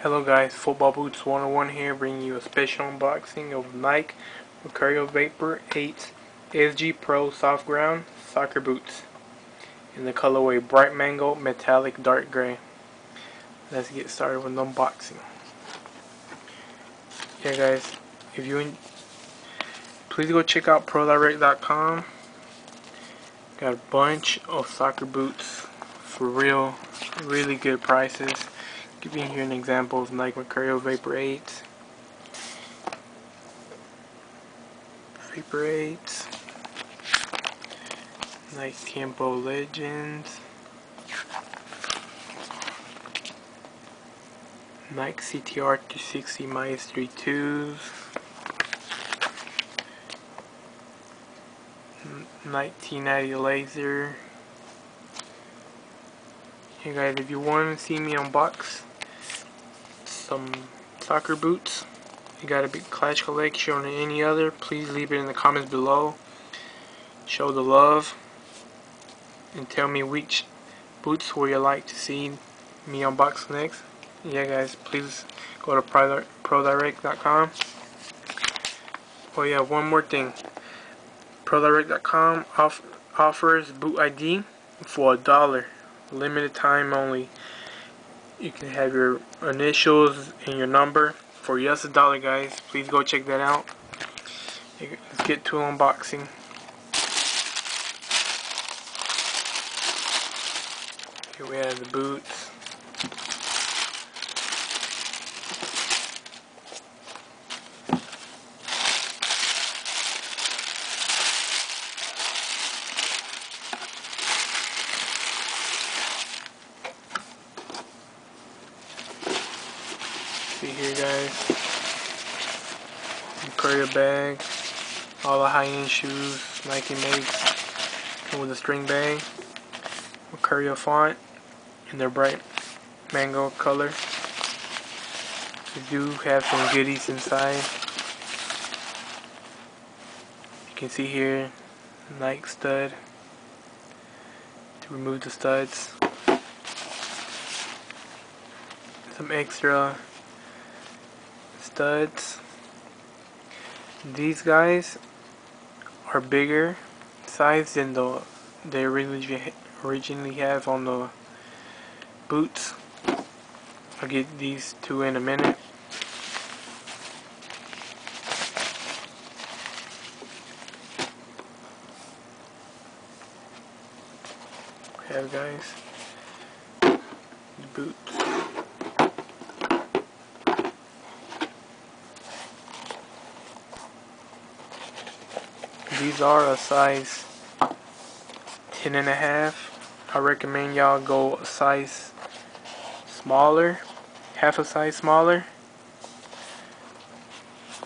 Hello guys, Football Boots 101 here, bringing you a special unboxing of Nike Mercurial Vapor 8 SG Pro Soft Ground Soccer Boots in the colorway Bright Mango Metallic Dark Gray. Let's get started with the unboxing. Yeah guys, please go check out ProDirect.com. Got a bunch of soccer boots for really good prices. Giving here an example of Nike Mercurial Vapor 8. Nike Tiempo Legends. Nike CTR 260 minus 32s. Nike T90 Laser. Hey guys, if you want to see me unbox some soccer boots, you got a big Clash collection or any other, please leave it in the comments below. Show the love and tell me which boots would you like to see me unbox next. Yeah guys, please go to ProDirect.com. Oh yeah, one more thing. ProDirect.com offers boot ID for $1. Limited time only. You can have your initials and your number for just $1, guys. Please go check that out. Let's get to unboxing. Here we have the boots. See here guys, Mercurial bag, all the high-end shoes Nike makes come with a string bag, Mercurial font in their bright mango color. They do have some goodies inside. You can see here Nike stud to remove the studs, some extra studs. These guys are bigger size than they originally have on the boots. I'll get these two in a minute. Okay guys, the boots. These are a size 10.5. I recommend y'all go a size smaller, half a size smaller,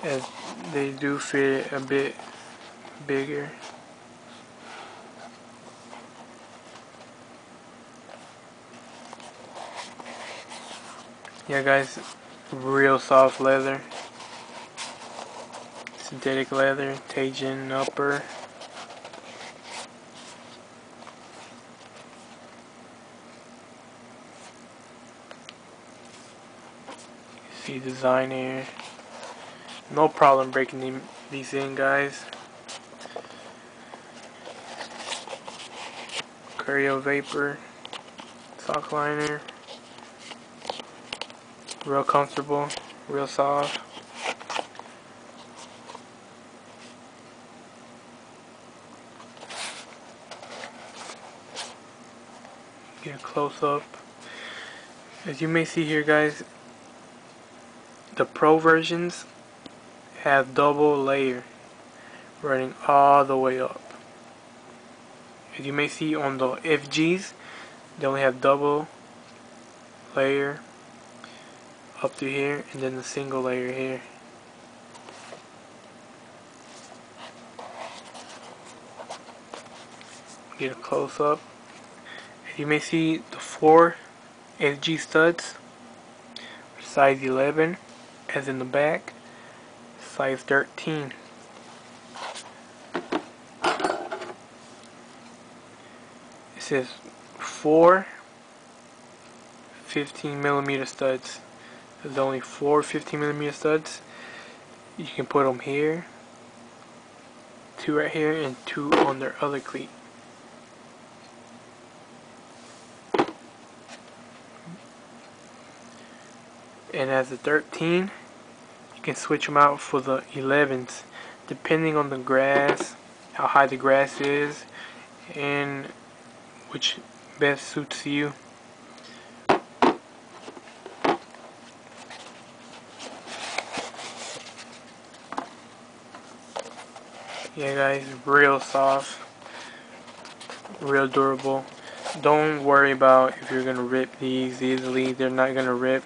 as they do fit a bit bigger. Yeah guys, real soft leather. Synthetic leather, Tajin upper. See design here. No problem breaking these in, guys. Mercurial Vapor sock liner. Real comfortable, real soft. Get a close up. As you may see here guys, the Pro versions have double layer running all the way up. As you may see on the FGs, they only have double layer up to here and then the single layer here. Get a close up. You may see the 4 SG studs, size 11, as in the back, size 13. It says 4 15mm studs, There's only 4 15mm studs. You can put them here, 2 right here, and 2 on their other cleat. And as the 13, you can switch them out for the 11s, depending on the grass, how high the grass is, and which best suits you. Yeah guys, real soft, real durable. Don't worry about if you're gonna rip these easily. They're not gonna rip.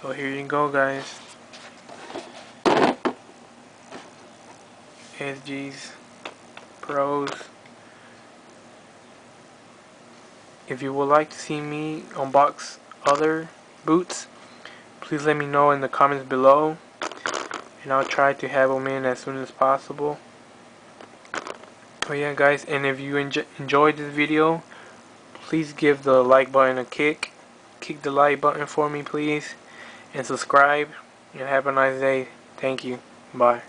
So here you go guys. SGs, Pros. If you would like to see me unbox other boots, please let me know in the comments below, and I'll try to have them in as soon as possible. Oh yeah guys, and if you enjoyed this video, please give the like button a kick. Kick the like button for me please, and subscribe, and have a nice day. Thank you. Bye.